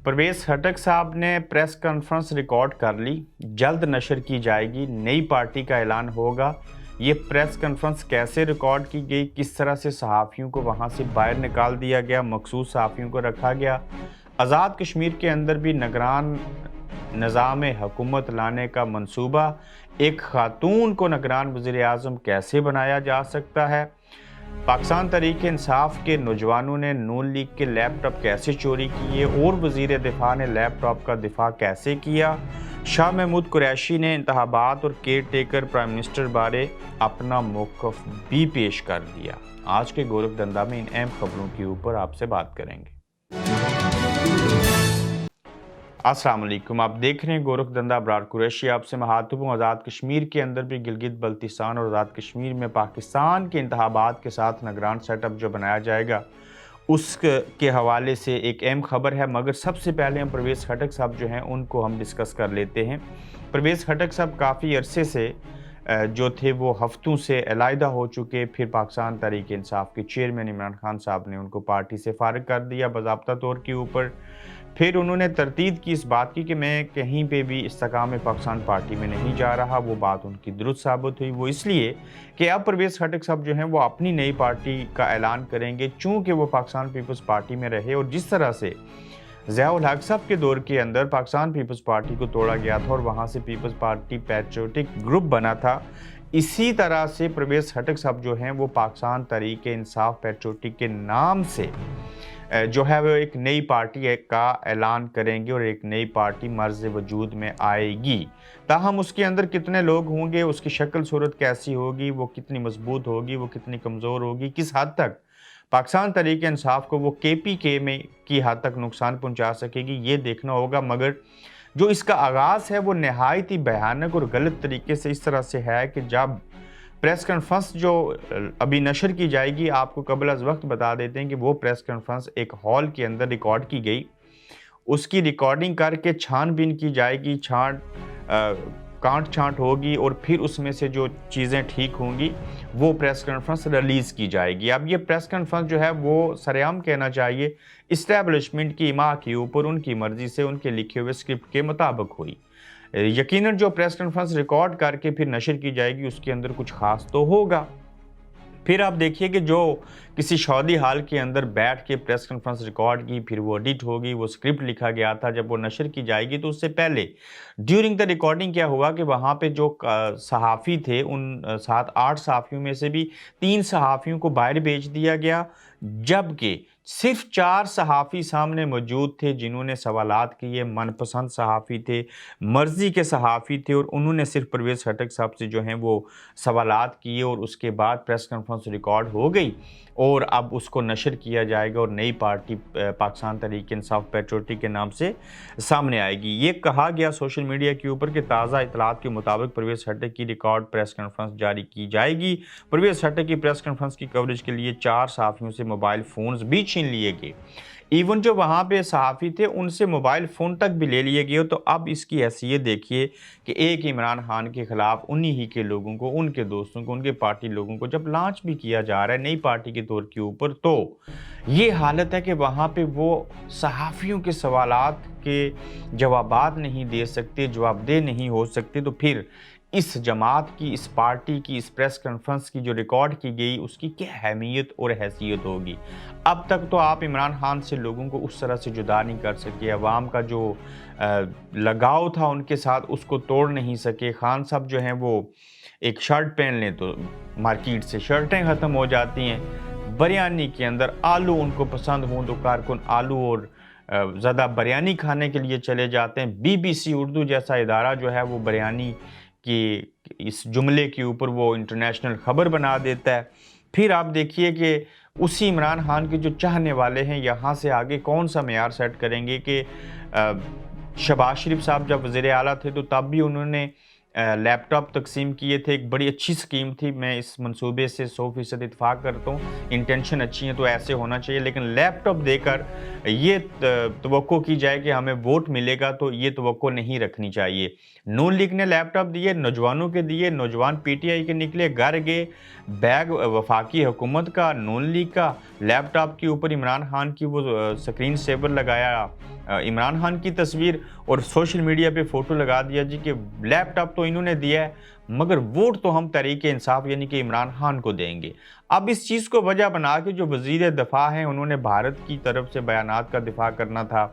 परवेज़ खट्टक साहब ने press conference record कर ली, जल्द नशर की जाएगी, नई पार्टी का ऐलान होगा। ये प्रेस कॉन्फ्रेंस कैसे रिकॉर्ड की गई, किस तरह से सहाफ़ियों को वहाँ से बाहर निकाल दिया गया, मखसूस सहाफ़ियों को रखा गया। आज़ाद कश्मीर के अंदर भी निगरान निज़ाम हुकूमत लाने का मंसूबा, एक खातून को निगरान वज़ीर-ए-आज़म कैसे बनाया जा सकता है। पाकिस्तान तहरीक इंसाफ के नौजवानों ने नून लीग के लैपटॉप कैसे चोरी किए और वज़ीर दिफा ने लैपटॉप का दिफा कैसे किया। शाह महमूद कुरैशी ने इंतखाबात और केयर टेकर प्राइम मिनिस्टर बारे अपना मौक़िफ़ भी पेश कर दिया। आज के गोरखधंधा में इन अहम खबरों के ऊपर आपसे बात करेंगे। अस्सलाम वालेकुम, आप देख रहे हैं गोरखधंधा। अबरार कुरैशी आपसे मुखातिब हूँ। आज़ाद कश्मीर के अंदर भी गिलगित बल्तिस्तान और आज़ाद कश्मीर में पाकिस्तान के इंतखाबात के साथ निगरान सेटअप जो बनाया जाएगा उसके हवाले से एक अहम खबर है। मगर सबसे पहले हम परवेज़ खट्टक साहब जो हैं उनको हम डिस्कस कर लेते हैं। परवेज़ खट्टक साहब काफ़ी अरसे से जो थे वो हफ्तों से अलहदा हो चुके। फिर पाकिस्तान तहरीक इंसाफ के चेयरमैन इमरान खान साहब ने उनको पार्टी से फारिग कर दिया बाज़ाब्ता तौर के ऊपर। फिर उन्होंने तरतीब की इस बात की कि मैं कहीं पे भी इस्तेकाम पाकिस्तान पार्टी में नहीं जा रहा। वो बात उनकी दुरुस्त साबित हुई। वो इसलिए कि अब परवेज़ खट्टक साहब जो हैं वो अपनी नई पार्टी का ऐलान करेंगे, चूँकि वो पाकिस्तान पीपल्स पार्टी में रहे और जिस तरह से ज़िया-उल हक साहब के दौर के अंदर पाकिस्तान पीपल्स पार्टी को तोड़ा गया था और वहाँ से पीपल्स पार्टी पैट्रियोटिक ग्रुप बना था, इसी तरह से परवेज़ खट्टक साहब जो हैं वो पाकिस्तान तहरीक इंसाफ पैट्रियोटिक के नाम से जो है वो एक नई पार्टी का ऐलान करेंगे और एक नई पार्टी मर्ज़ वजूद में आएगी। ताहम उसके अंदर कितने लोग होंगे, उसकी शक्ल सूरत कैसी होगी, वो कितनी मजबूत होगी, वो कितनी कमज़ोर होगी, किस हद तक पाकिस्तान तहरीक इंसाफ को वो KPK में की हद तक नुकसान पहुंचा सकेगी, ये देखना होगा। मगर जो इसका आगाज़ है वो नहायत ही भयानक और गलत तरीके से इस तरह से है कि जब प्रेस कॉन्फ्रेंस जो अभी नशर की जाएगी, आपको कबल अज़ वक्त बता देते हैं कि वो प्रेस कॉन्फ्रेंस एक हॉल के अंदर रिकॉर्ड की गई। उसकी रिकॉर्डिंग करके छानबीन की जाएगी, कांट छांट होगी और फिर उसमें से जो चीज़ें ठीक होंगी वो प्रेस कॉन्फ्रेंस रिलीज़ की जाएगी। अब ये प्रेस कॉन्फ्रेंस जो है वो सरेआम कहना चाहिए इस्टेब्लिशमेंट की माँ के ऊपर उनकी मर्ज़ी से उनके लिखे हुए स्क्रिप्ट के मुताबिक हुई। यकीनन जो प्रेस कॉन्फ्रेंस रिकॉर्ड करके फिर नशर की जाएगी उसके अंदर कुछ ख़ास तो होगा। फिर आप देखिए कि जो किसी शादी हाल के अंदर बैठ के प्रेस कॉन्फ्रेंस रिकॉर्ड की, फिर वो एडिट होगी, वो स्क्रिप्ट लिखा गया था, जब वो नशर की जाएगी तो उससे पहले ड्यूरिंग द रिकॉर्डिंग क्या हुआ कि वहाँ पे जो सहाफ़ी थे उन 7-8 सहाफ़ियों में से भी 3 सहाफ़ियों को बाहर भेज दिया गया, जबकि सिर्फ 4 सहाफ़ी सामने मौजूद थे जिन्होंने सवालात किए। मनपसंद सहाफ़ी थे, मर्ज़ी के सहाफ़ी थे और उन्होंने सिर्फ परवेज़ खट्टक साहब से जो हैं वो सवालात किए और उसके बाद प्रेस कॉन्फ्रेंस रिकॉर्ड हो गई और अब उसको नशर किया जाएगा और नई पार्टी पाकिस्तान तहरीक इंसाफ पैट्रियोटिक के नाम से सामने आएगी। ये कहा गया सोशल मीडिया के ऊपर कि ताज़ा इतलात के मुताबिक परवेज़ खट्टक की रिकॉर्ड प्रेस कॉन्फ्रेंस जारी की जाएगी। परवेज़ खट्टक की प्रेस कॉन्फ्रेंस की कवरेज के लिए 4 सहाफ़ियों से मोबाइल फ़ोन्स भी छीन लिए गए। इवन जो वहाँ पे सहाफ़ी थे उनसे मोबाइल फ़ोन तक भी ले लिए गए। तो अब इसकी हैसियत देखिए कि एक इमरान खान के ख़िलाफ़ उन्हीं ही के लोगों को, उनके दोस्तों को, उनके पार्टी लोगों को जब लॉन्च भी किया जा रहा है नई पार्टी के तौर के ऊपर, तो ये हालत है कि वहाँ पे वो सहाफ़ियों के सवालात के जवाबात नहीं दे सकते, जवाबदेह नहीं हो सकते। तो फिर इस जमात की, इस पार्टी की, इस प्रेस कॉन्फ्रेंस की जो रिकॉर्ड की गई उसकी क्या अहमियत और हैसियत होगी। अब तक तो आप इमरान खान से लोगों को उस तरह से जुदा नहीं कर सके, अवाम का जो लगाव था उनके साथ उसको तोड़ नहीं सके। खान साहब जो हैं वो एक शर्ट पहन लें तो मार्केट से शर्टें ख़त्म हो जाती हैं। बिरयानी के अंदर आलू उनको पसंद हों तो कारकुन आलू और ज़्यादा बिरयानी खाने के लिए चले जाते हैं। BBC उर्दू जैसा इदारा जो है वो बिरयानी कि इस जुमले के ऊपर वो इंटरनेशनल ख़बर बना देता है। फिर आप देखिए कि उसी इमरान खान के जो चाहने वाले हैं यहाँ से आगे कौन सा मेयार सेट करेंगे कि शहबाज शरीफ साहब जब वज़ीर आला थे तो तब भी उन्होंने लैपटॉप तकसीम किए थे। एक बड़ी अच्छी स्कीम थी, मैं इस मंसूबे से 100% इत्फाक करता हूँ। इंटेंशन अच्छी है तो ऐसे होना चाहिए, लेकिन लैपटॉप देकर ये तवक्को की जाए कि हमें वोट मिलेगा, तो ये तवक्को नहीं रखनी चाहिए। नून लीग ने लैपटॉप दिए, नौजवानों के दिए, नौजवान PTI के निकले, घर गए, बैग वफाकी हुकूमत का, नून लीग का, लैपटॉप के ऊपर इमरान खान की वो स्क्रीन सेवर लगाया عمران خان کی تصویر اور سوشل میڈیا پہ فوٹو لگا دیا جی کہ لیپ ٹاپ تو انہوں نے دیا ہے مگر ووٹ تو ہم تحریک انصاف یعنی کہ عمران خان کو دیں گے۔ اب اس چیز کو وجہ بنا کے جو وزیر دفاع ہیں انہوں نے بھارت کی طرف سے بیانات کا دفاع کرنا تھا،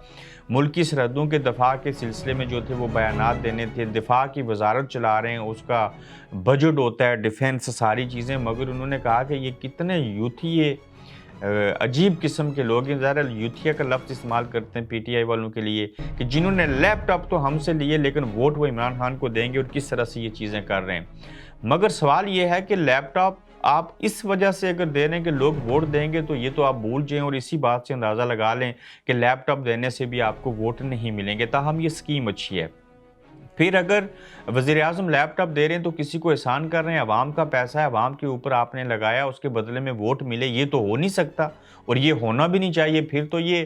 ملکی سرحدوں کے دفاع کے سلسلے میں جو تھے وہ بیانات دینے تھے، دفاع کی وزارت چلا رہے ہیں، اس کا بجٹ ہوتا ہے ڈیفنس ساری چیزیں، مگر انہوں نے کہا کہ یہ کتنے یوتھی عجیب قسم کے لوگ ہیں، ظاہر یوتھیا کا لفظ استعمال کرتے ہیں پی ٹی آئی والوں کے لیے کہ جنہوں نے لیپ ٹاپ تو ہم سے لیے لیکن ووٹ وہ عمران خان کو دیں گے، اور کس طرح سے یہ چیزیں کر رہے ہیں۔ مگر سوال یہ ہے کہ لیپ ٹاپ آپ اس وجہ سے اگر دے رہے ہیں کہ لوگ ووٹ دیں گے تو یہ تو آپ بھول جائیں اور اسی بات سے اندازہ لگا لیں کہ لیپ ٹاپ دینے سے بھی آپ کو ووٹ نہیں ملیں گے، تاہم یہ سکیم اچھی ہے۔ پھر اگر وزیر اعظم لیپ ٹاپ دے رہے ہیں تو کسی کو احسان کر رہے ہیں، عوام کا پیسہ ہے، عوام کے اوپر آپ نے لگایا، اس کے بدلے میں ووٹ ملے، یہ تو ہو نہیں سکتا اور یہ ہونا بھی نہیں چاہیے۔ پھر تو یہ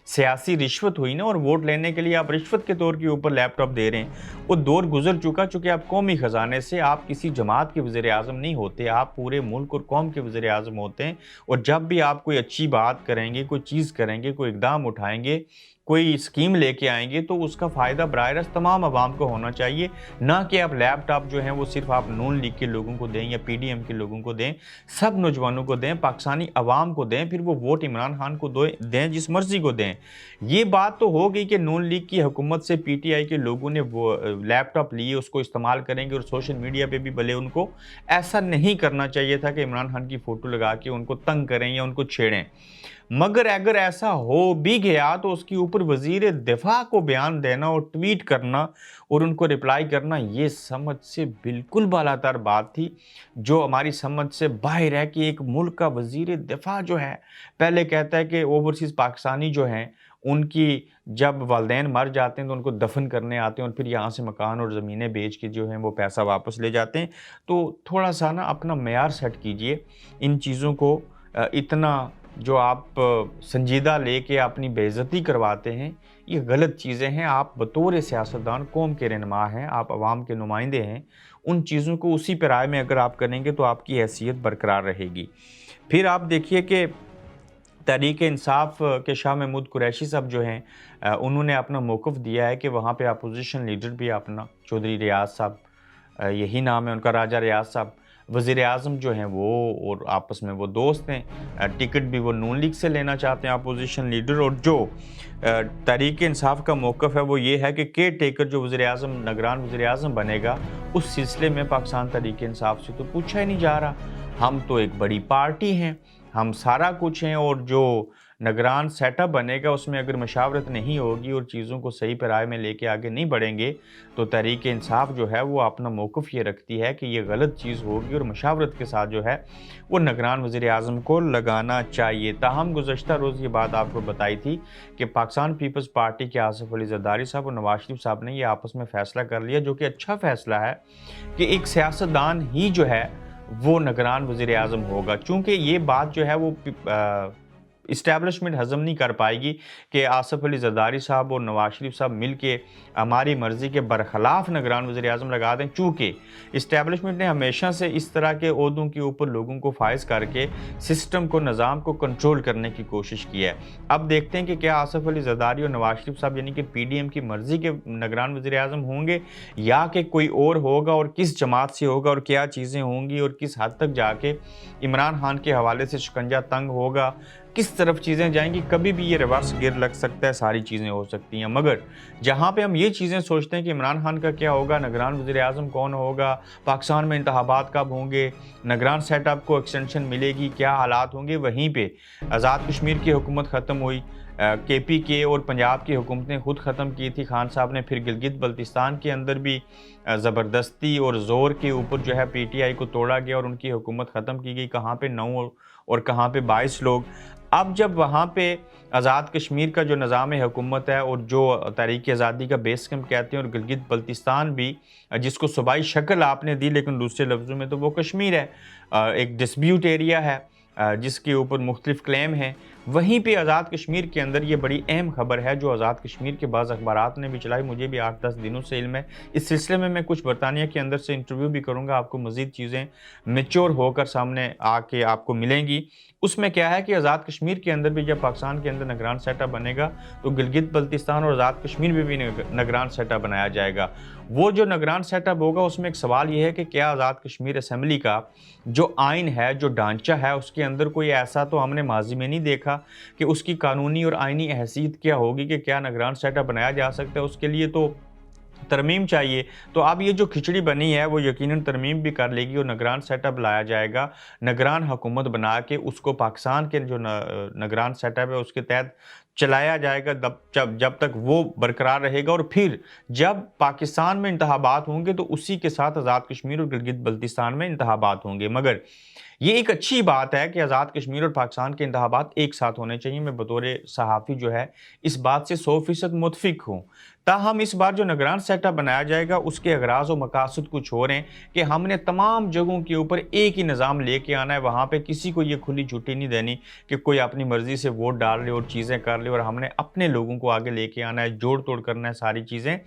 سیاسی رشوت ہوئی نا، اور ووٹ لینے کے لیے آپ رشوت کے طور کے اوپر لیپ ٹاپ دے رہے ہیں۔ وہ دور گزر چکا، چونکہ آپ قومی خزانے سے، آپ کسی جماعت کے وزیر اعظم نہیں ہوتے، آپ پورے ملک اور قوم کے وزیر اعظم ہوتے ہیں، اور جب بھی آپ کوئی اچھی بات کریں گے، کوئی چیز کریں گے، کوئی اقدام اٹھائیں گے، کوئی اسکیم لے کے آئیں گے تو اس کا فائدہ براہ راست تمام عوام کو ہونا چاہیے، نہ کہ آپ لیپ ٹاپ جو ہیں وہ صرف آپ نون لیگ کے لوگوں کو دیں یا پی ڈی ایم کے لوگوں کو دیں، سب نوجوانوں کو دیں، پاکستانی عوام کو دیں، پھر وہ ووٹ عمران خان کو دیں، جس مرضی کو دیں۔ یہ بات تو ہو گئی کہ نون لیگ کی حکومت سے پی ٹی آئی کے لوگوں نے وہ لیپ ٹاپ لیے، اس کو استعمال کریں گے اور سوشل میڈیا پہ بھی بھلے ان کو ایسا نہیں کرنا چاہیے تھا کہ عمران خان کی فوٹو لگا کے ان کو تنگ کریں یا ان کو چھیڑیں، مگر اگر ایسا ہو بھی گیا تو اس کے اوپر وزیر دفاع کو بیان دینا اور ٹویٹ کرنا اور ان کو رپلائی کرنا، یہ سمجھ سے بالکل بالاتر بات تھی، جو ہماری سمجھ سے باہر ہے کہ ایک ملک کا وزیر دفاع جو ہے پہلے کہتا ہے کہ اوورسیز پاکستانی جو ہیں ان کی جب والدین مر جاتے ہیں تو ان کو دفن کرنے آتے ہیں اور پھر یہاں سے مکان اور زمینیں بیچ کے جو ہیں وہ پیسہ واپس لے جاتے ہیں۔ تو تھوڑا سا نا اپنا معیار سیٹ کیجئے، ان چیزوں کو اتنا جو آپ سنجیدہ لے کے اپنی بے عزتی کرواتے ہیں، یہ غلط چیزیں ہیں۔ آپ بطور سیاستدان قوم کے رہنما ہیں، آپ عوام کے نمائندے ہیں، ان چیزوں کو اسی پیرائے میں اگر آپ کریں گے تو آپ کی حیثیت برقرار رہے گی۔ پھر آپ دیکھیے کہ تحریک انصاف کے شاہ محمود قریشی صاحب جو ہیں انہوں نے اپنا موقف دیا ہے کہ وہاں پہ اپوزیشن لیڈر بھی اپنا چودھری ریاض صاحب، یہی نام ہے ان کا، راجہ ریاض صاحب، وزیر اعظم جو ہیں وہ اور آپس میں وہ دوست ہیں، ٹکٹ بھی وہ نون لیگ سے لینا چاہتے ہیں اپوزیشن لیڈر، اور جو تحریک انصاف کا موقف ہے وہ یہ ہے کہ کیئر ٹیکر جو وزیر اعظم نگران وزیر اعظم بنے گا اس سلسلے میں پاکستان تحریک انصاف سے تو پوچھا ہی نہیں جا رہا، ہم تو ایک بڑی پارٹی ہیں، ہم سارا کچھ ہیں، اور جو نگران سیٹ اپ بنے گا اس میں اگر مشاورت نہیں ہوگی اور چیزوں کو صحیح پیرائے میں لے کے آگے نہیں بڑھیں گے تو تحریک انصاف جو ہے وہ اپنا موقف یہ رکھتی ہے کہ یہ غلط چیز ہوگی اور مشاورت کے ساتھ جو ہے وہ نگران وزیر اعظم کو لگانا چاہیے۔ تاہم گزشتہ روز یہ بات آپ کو بتائی تھی کہ پاکستان پیپلز پارٹی کے آصف علی زرداری صاحب اور نواز شریف صاحب نے یہ آپس میں فیصلہ کر لیا، جو کہ اچھا فیصلہ ہے کہ ایک سیاستدان ہی جو ہے وہ نگران وزیر اعظم ہوگا، چونکہ یہ بات جو ہے وہ اسٹیبلشمنٹ ہضم نہیں کر پائے گی کہ آصف علی زرداری صاحب اور نواز شریف صاحب مل کے ہماری مرضی کے برخلاف نگران وزیر اعظم لگا دیں، چونکہ اسٹیبلشمنٹ نے ہمیشہ سے اس طرح کے عہدوں کے اوپر لوگوں کو فائز کر کے سسٹم کو، نظام کو کنٹرول کرنے کی کوشش کی ہے۔ اب دیکھتے ہیں کہ کیا آصف علی زرداری اور نواز شریف صاحب یعنی کہ پی ڈی ایم کی مرضی کے نگران وزیر اعظم ہوں گے یا کہ کوئی اور ہوگا، اور کس جماعت سے ہوگا اور کیا چیزیں ہوں گی، اور کس حد تک جا کے عمران خان کے حوالے سے شکنجہ تنگ ہوگا، کس طرف چیزیں جائیں گی، کبھی بھی یہ ریورس گیئر لگ سکتا ہے، ساری چیزیں ہو سکتی ہیں۔ مگر جہاں پہ ہم یہ چیزیں سوچتے ہیں کہ عمران خان کا کیا ہوگا، نگران وزیر اعظم کون ہوگا، پاکستان میں انتخابات کب ہوں گے، نگران سیٹ اپ کو ایکسٹینشن ملے گی، کیا حالات ہوں گے، وہیں پہ آزاد کشمیر کی حکومت ختم ہوئی، کے پی کے اور پنجاب کی حکومتیں خود ختم کی تھی، خان صاحب نے پھر گلگت بلتستان کے اندر بھی زبردستی اور زور کے اوپر جو ہے پی ٹی آئی کو توڑا گیا اور ان کی حکومت ختم کی گئی، کہاں پہ 9 اور کہاں پہ 22 لوگ۔ اب جب وہاں پہ آزاد کشمیر کا جو نظام حکومت ہے اور جو تحریک آزادی کا بیس کیمپ کہتے ہیں، اور گلگت بلتستان بھی جس کو صوبائی شکل آپ نے دی لیکن دوسرے لفظوں میں تو وہ کشمیر ہے، ایک ڈسپیوٹ ایریا ہے جس کے اوپر مختلف کلیم ہیں، वहीं पे आज़ाद कश्मीर के अंदर ये बड़ी अहम खबर है जो आज़ाद कश्मीर के बाज़ अखबारात ने भी चलाई, मुझे भी 8-10 दिनों से इल्म है। इस सिलसिले में मैं कुछ बरतानिया के अंदर से इंटरव्यू भी करूँगा, आपको मज़ीद चीज़ें मैच्योर होकर सामने आके आपको मिलेंगी। उसमें क्या है कि आज़ाद कश्मीर के अंदर भी जब पाकिस्तान के अंदर निगरान सेटअप बनेगा तो गिलगित बल्तिस्तान और आज़ाद कश्मीर में भी निगरान सेटअप बनाया जाएगा। वो जो निगरान सेटअप होगा उसमें एक सवाल ये है कि क्या आज़ाद कश्मीर असेंबली का जो आइन है, जो ढांचा है, उसके अंदर कोई ऐसा तो हमने माजी में नहीं देखा कि उसकी कानूनी और आइनी हैसियत क्या होगी कि क्या निगरान सेटअप बनाया जा सकता है। उसके लिए तो तरमीम चाहिए। तो अब ये जो खिचड़ी बनी है वो यकीनन तरमीम भी कर लेगी और निगरान सेटअप लाया जाएगा। निगरान हुकूमत बना के उसको पाकिस्तान के जो निगरान सेटअप है उसके तहत चलाया जाएगा जब तक वो बरकरार रहेगा, और फिर जब पाकिस्तान में इंतखाबात होंगे तो उसी के साथ आज़ाद कश्मीर और गिलगित बल्तिस्तान में इंतखाबात होंगे। मगर ये एक अच्छी बात है कि आज़ाद कश्मीर और पाकिस्तान के इंतखाबात एक साथ होने चाहिए। मैं बतौर सहाफ़ी जो है इस बात से 100% मुतफिक हूँ। ताहम इस बार जो निगरान सेटअप बनाया जाएगा उसके अगराज और मकासद कुछ और हैं कि हमने तमाम जगहों के ऊपर एक ही निज़ाम लेके आना है। वहाँ पे किसी को ये खुली छुट्टी नहीं देनी कि कोई अपनी मर्ज़ी से वोट डाल ले और चीज़ें कर ले, और हमने अपने लोगों को आगे लेके आना है, जोड़ तोड़ करना है, सारी चीज़ें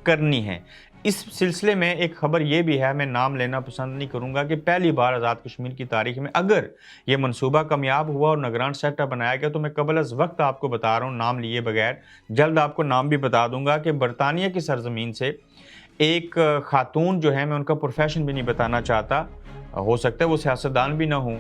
करनी हैं। इस सिलसिले में एक खबर ये भी है, मैं नाम लेना पसंद नहीं करूँगा, कि पहली बार आज़ाद कश्मीर की तारीख में अगर ये मनसूबा कामयाब हुआ और निगरान सेटअप बनाया गया तो मैं कबल अज़ वक्त आपको बता रहा हूँ, नाम लिए बगैर, जल्द आपको नाम भी बता दूंगा कि बरतानिया की सरजमीन से एक खातून जो है, मैं उनका प्रोफेशन भी नहीं बताना चाहता, हो सकता है वो सियासतदान भी ना हो,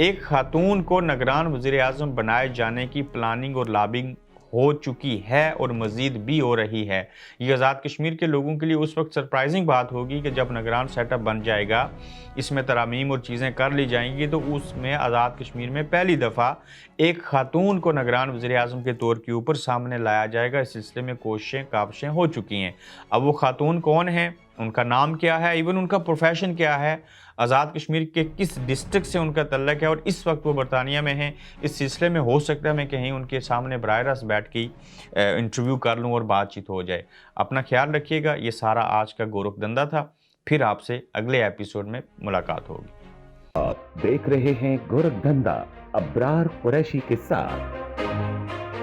एक खातून को निगरान वज़ीर-ए-आज़म बनाए जाने की प्लानिंग और लॉबिंग हो चुकी है और मज़ीद भी हो रही है। ये आज़ाद कश्मीर के लोगों के लिए उस वक्त सरप्राइजिंग बात होगी कि जब निगरान सेटअप बन जाएगा, इसमें तरामीम और चीज़ें कर ली जाएंगी, तो उसमें आज़ाद कश्मीर में पहली दफ़ा एक खातून को निगरान वज़ीर-ए-आज़म के तौर के ऊपर सामने लाया जाएगा। इस सिलसिले में कोशिशें काबशें हो चुकी हैं। अब वो खातून कौन है, उनका नाम क्या है, इवन उनका प्रोफेशन क्या है, आज़ाद कश्मीर के किस डिस्ट्रिक्ट से उनका तल्लक है, और इस वक्त वो बरतानिया में हैं, इस सिलसिले में हो सकता है मैं कहीं उनके सामने बराह रास्त बैठ के इंटरव्यू कर लूँ और बातचीत हो जाए। अपना ख्याल रखिएगा। ये सारा आज का गोरखधंधा था। फिर आपसे अगले एपिसोड में मुलाकात होगी। आप देख रहे हैं गोरखधंधा अब्रार कुरैशी के साथ।